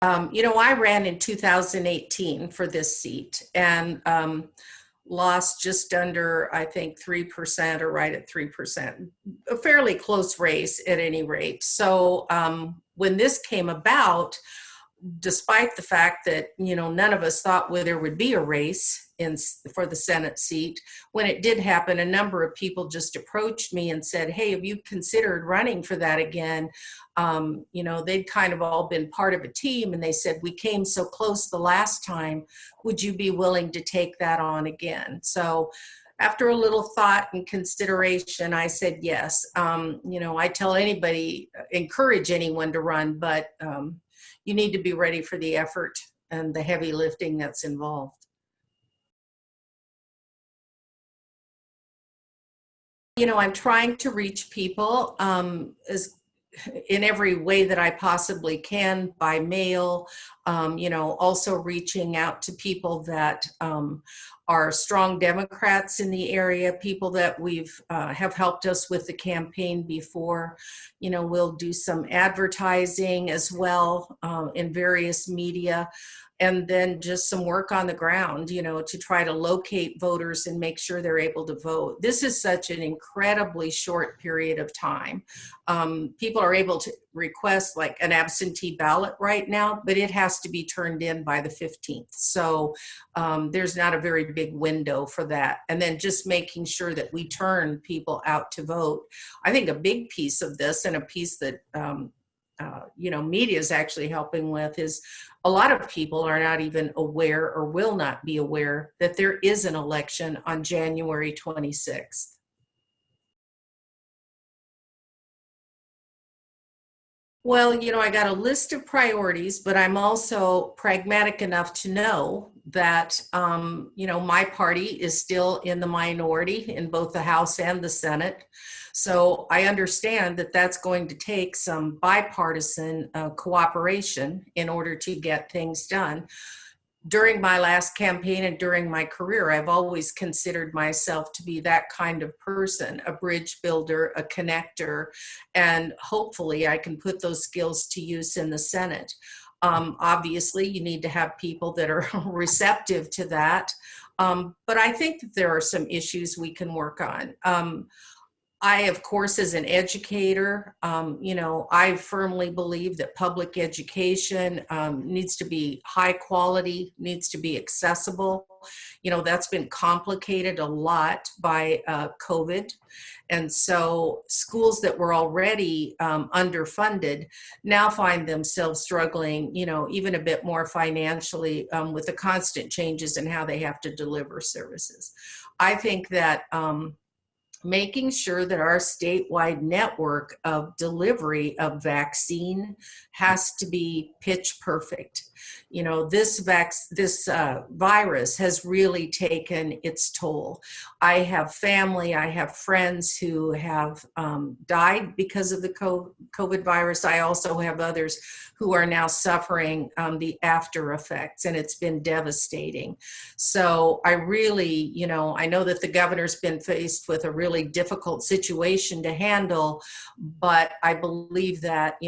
I ran in 2018 for this seat and lost just under, I think, 3% or right at 3%, a fairly close race at any rate. So when this came about, despite the fact that none of us thought there would be a race for the Senate seat, when it did happen, a number of people just approached me and said, "Hey, have you considered running for that again?" They'd kind of all been part of a team, and they said, "We came so close the last time. Would you be willing to take that on again?" So after a little thought and consideration, I said yes. I tell anybody, encourage anyone to run, but you need to be ready for the effort and the heavy lifting that's involved. I'm trying to reach people as in every way that I possibly can by mail, also reaching out to people that are strong Democrats in the area, people that we've have helped us with the campaign before. We'll do some advertising as well in various media, and then just some work on the ground, to try to locate voters and make sure they're able to vote. This is such an incredibly short period of time. People are able to request like an absentee ballot right now, but it has to be turned in by the 15th. So there's not a very big window for that. And then just making sure that we turn people out to vote. I think a big piece of this, and a piece that media is actually helping with, is a lot of people are not even aware or will not be aware that there is an election on January 26th. Well, I got a list of priorities, but I'm also pragmatic enough to know that, my party is still in the minority in both the House and the Senate. So I understand that that's going to take some bipartisan cooperation in order to get things done. During my last campaign and during my career, I've always considered myself to be that kind of person, a bridge builder, a connector, and hopefully I can put those skills to use in the Senate. Obviously, you need to have people that are receptive to that, but I think that there are some issues we can work on. I, of course, as an educator, I firmly believe that public education needs to be high quality, needs to be accessible. That's been complicated a lot by COVID. And so schools that were already underfunded now find themselves struggling, even a bit more financially with the constant changes in how they have to deliver services. I think that making sure that our statewide network of delivery of vaccine has to be pitch perfect. This virus has really taken its toll. I have family, I have friends who have died because of the COVID virus. I also have others who are now suffering the after effects, and it's been devastating. So I really, I know that the governor's been faced with a really difficult situation to handle, but I believe that,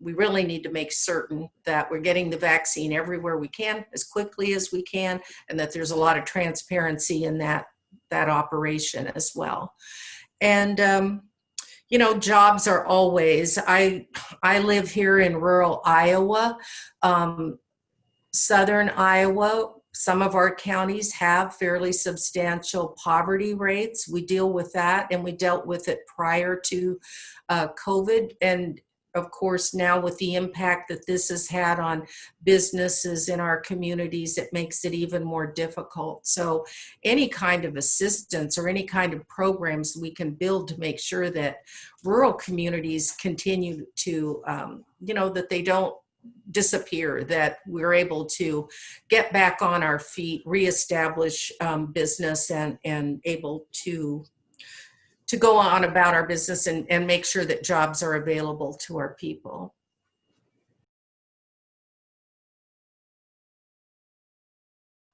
we really need to make certain that we're getting the vaccine everywhere we can, as quickly as we can, and that there's a lot of transparency in that operation as well. And jobs are always. I live here in rural Iowa, southern Iowa. Some of our counties have fairly substantial poverty rates. We deal with that, and we dealt with it prior to COVID. And of course, now with the impact that this has had on businesses in our communities, it makes it even more difficult. So any kind of assistance or any kind of programs we can build to make sure that rural communities continue to, that they don't disappear, that we're able to get back on our feet, reestablish business, and able to go on about our business and make sure that jobs are available to our people.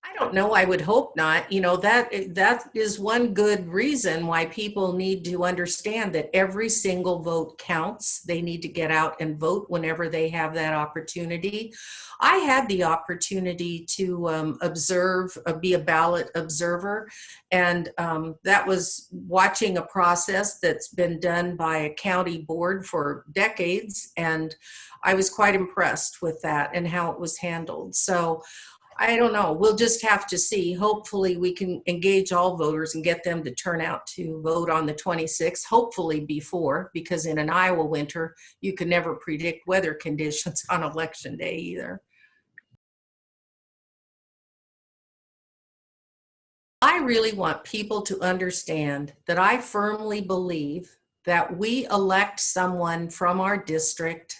I don't know. I would hope not. You know, that is one good reason why people need to understand that every single vote counts. They need to get out and vote whenever they have that opportunity. I had the opportunity to observe, be a ballot observer, and that was watching a process that's been done by a county board for decades, and I was quite impressed with that and how it was handled. So I don't know. We'll just have to see. Hopefully, we can engage all voters and get them to turn out to vote on the 26th, hopefully before, because in an Iowa winter, you can never predict weather conditions on election day either. I really want people to understand that I firmly believe that we elect someone from our district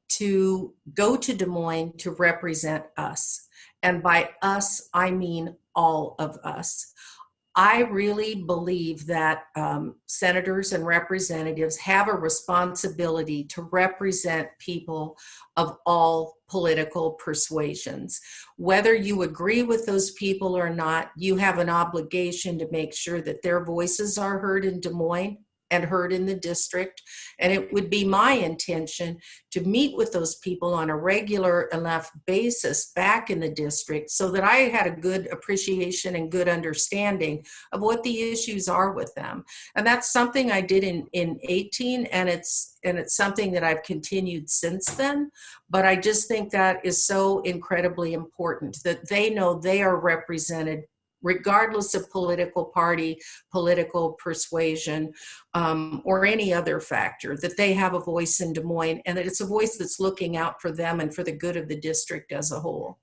to go to Des Moines to represent us. And by us, I mean all of us. I really believe that senators and representatives have a responsibility to represent people of all political persuasions. Whether you agree with those people or not, you have an obligation to make sure that their voices are heard in Des Moines and heard in the district. And it would be my intention to meet with those people on a regular enough basis back in the district so that I had a good appreciation and good understanding of what the issues are with them. And that's something I did in 18, and it's something that I've continued since then. But I just think that is so incredibly important that they know they are represented regardless of political party, political persuasion, or any other factor, that they have a voice in Des Moines and that it's a voice that's looking out for them and for the good of the district as a whole.